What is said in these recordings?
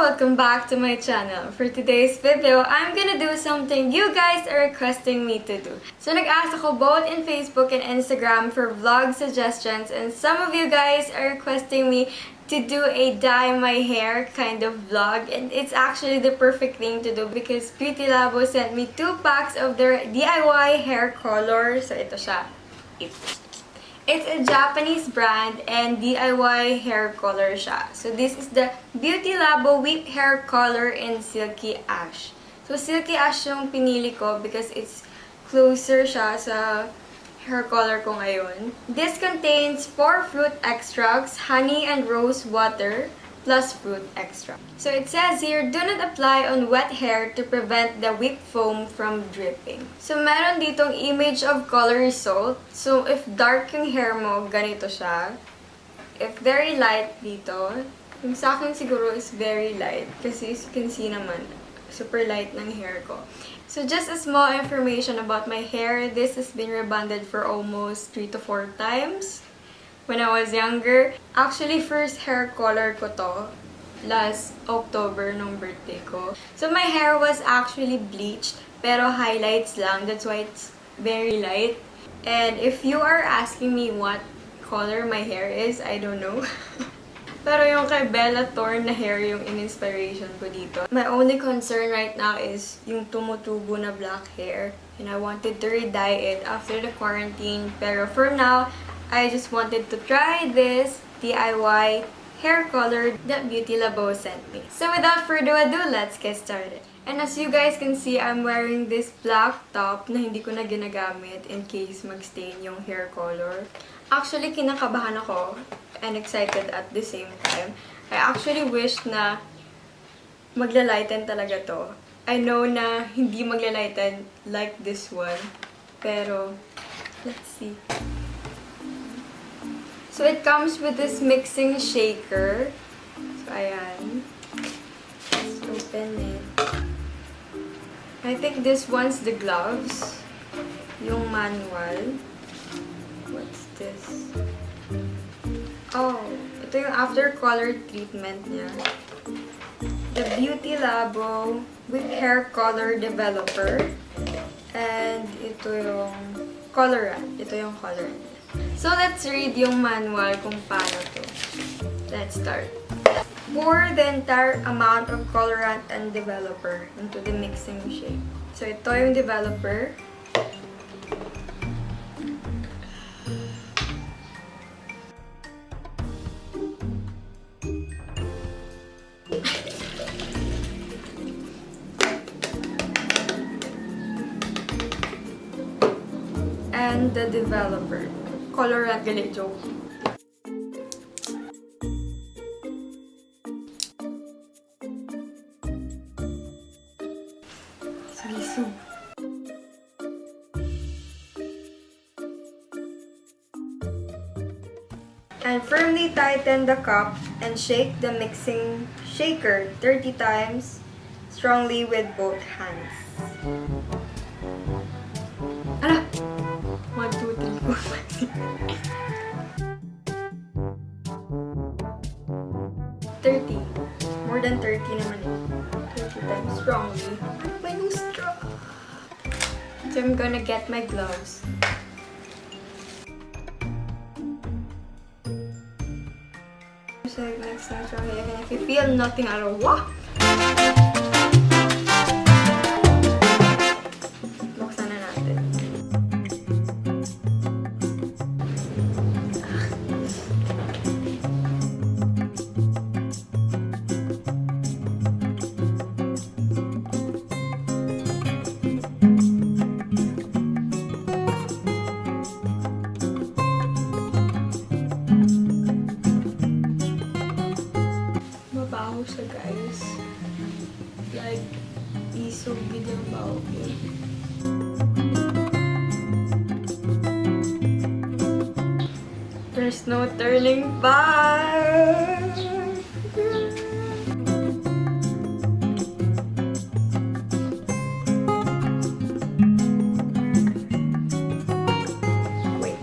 welcome back to my channel. For today's video, I'm gonna do something you guys are requesting me to do. So nag-ask ako both in Facebook and Instagram for vlog suggestions, and some of you guys are requesting me to do a dye my hair kind of vlog, and it's actually the perfect thing to do because Beauty Labo sent me 2 packs of their DIY hair color. So ito siya. It's a Japanese brand and DIY hair color siya. So this is the beautylabowhip hair color in Silky Ash. So Silky Ash yung pinili ko because it's closer siya sa hair color ko ngayon. This contains 4 fruit extracts, honey and rose water, plus fruit extract. So it says here, do not apply on wet hair to prevent the whip foam from dripping. So meron ditong image of color result. So if dark yung hair mo, ganito siya. If very light dito, yung sa akin siguro is very light. Kasi as you can see naman, super light ng hair ko. So just a small information about my hair. This has been rebonded for almost 3 to 4 times. When I was younger, actually first hair color ko to last October nung birthday ko. So my hair was actually bleached, pero highlights lang. That's why it's very light. And if you are asking me what color my hair is, I don't know. Pero yung kay Bella Thorne na hair yung in-inspiration ko dito. My only concern right now is yung tumutubo na black hair. And I wanted to re-dye it after the quarantine. Pero for now, I just wanted to try this DIY hair color that Beauty Labo sent me. So without further ado, let's get started. And as you guys can see, I'm wearing this black top na hindi ko na ginagamit in case mag-stain yung hair color. Actually, kinakabahan ako and excited at the same time. I actually wish na magla-lighten talaga to. I know na hindi magla-lighten like this one. Pero, let's see. So, it comes with this mixing shaker. So, ayan. Let's open it. I think this one's the gloves. Yung manual. What's this? Oh, ito yung after color treatment niya. The Beauty Labo with hair color developer. And ito yung colorant. Ito yung colorant. So, let's read yung manual kung paano to. Let's start. Pour the entire amount of colorant and developer into the mixing shape. So, ito yung developer. And the developer. Colorant gali joke. Sige. And firmly tighten the cup and shake the mixing shaker 30 times strongly with both hands. Ala! 1, 2, 3, 4, 5, 30. More than 30 naman eh. 30 times strongly. Ano ba yung straw? So I'm gonna get my gloves. So next time strongly, and if you feel nothing at all, wah! Buksan na natin. Mabaho siya, guys. Like, isog bilang baho. There's no turning back. Wait.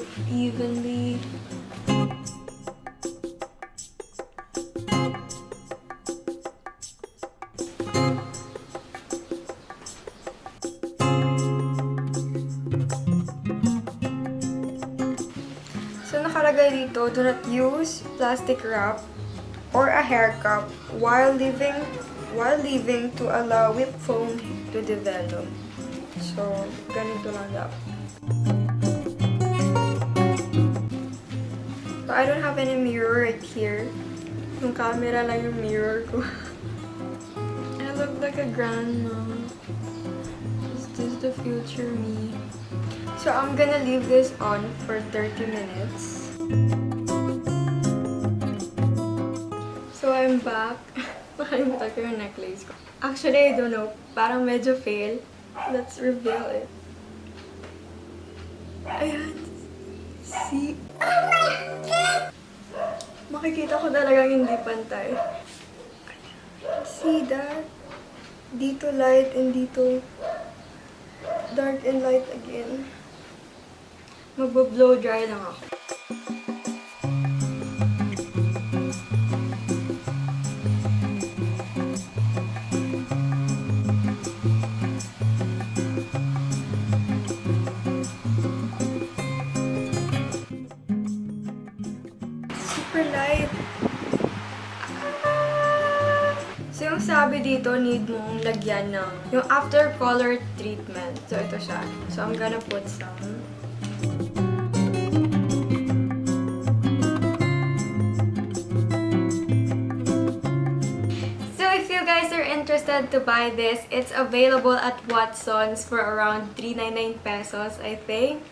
out evenly. So, nakalagay dito, do not use plastic wrap or a hair cup while leaving to allow whip foam to develop. So, ganito lang dapat. So, I don't have any mirror right here. Yung camera lang yung mirror ko. I look like a grandma. Is this the future me? So, I'm gonna leave this on for 30 minutes. So, I'm back. Nakalimutan ko yung necklace ko. Actually, I don't know. Parang medyo fail. Let's reveal it. Ayan. See? Makikita ko talagang hindi pantay. See that? Dito light and dito dark and light again. Magbo-blow dry lang ako. Super light. So, yung sabi dito, need mong lagyan ng yung after color treatment. So, ito siya. So, I'm gonna put some. So, if you guys are interested to buy this, it's available at Watson's for around 399 pesos, I think.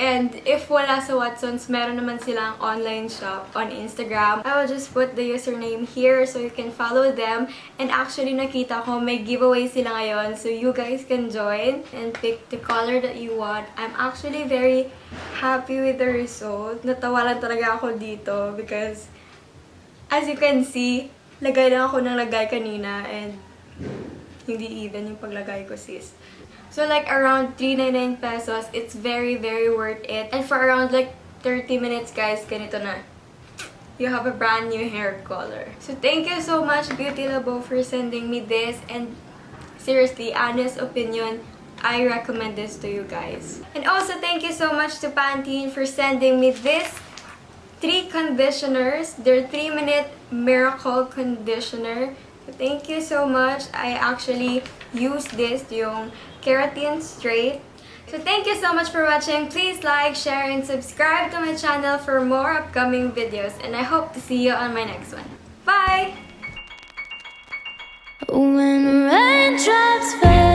And if wala sa Watson's, meron naman silang online shop on Instagram. I will just put the username here so you can follow them. And actually, nakita ko may giveaway sila ngayon. So you guys can join and pick the color that you want. I'm actually very happy with the result. Natawa lang talaga ako dito because as you can see, lagay lang ako ng lagay kanina and hindi even yung paglagay ko, sis. So, like, around 399 pesos, it's very, very worth it. And for around, like, 30 minutes, guys, ganito na. You have a brand new hair color. So, thank you so much, Beauty Labo, for sending me this. And, seriously, honest opinion, I recommend this to you guys. And also, thank you so much to Pantene for sending me this 3 conditioners. They're 3-minute miracle conditioner. So, thank you so much. I actually used this, yung Keratin Straight. So thank you so much for watching. Please like, share, and subscribe to my channel for more upcoming videos. And I hope to see you on my next one. Bye! When raindrops fell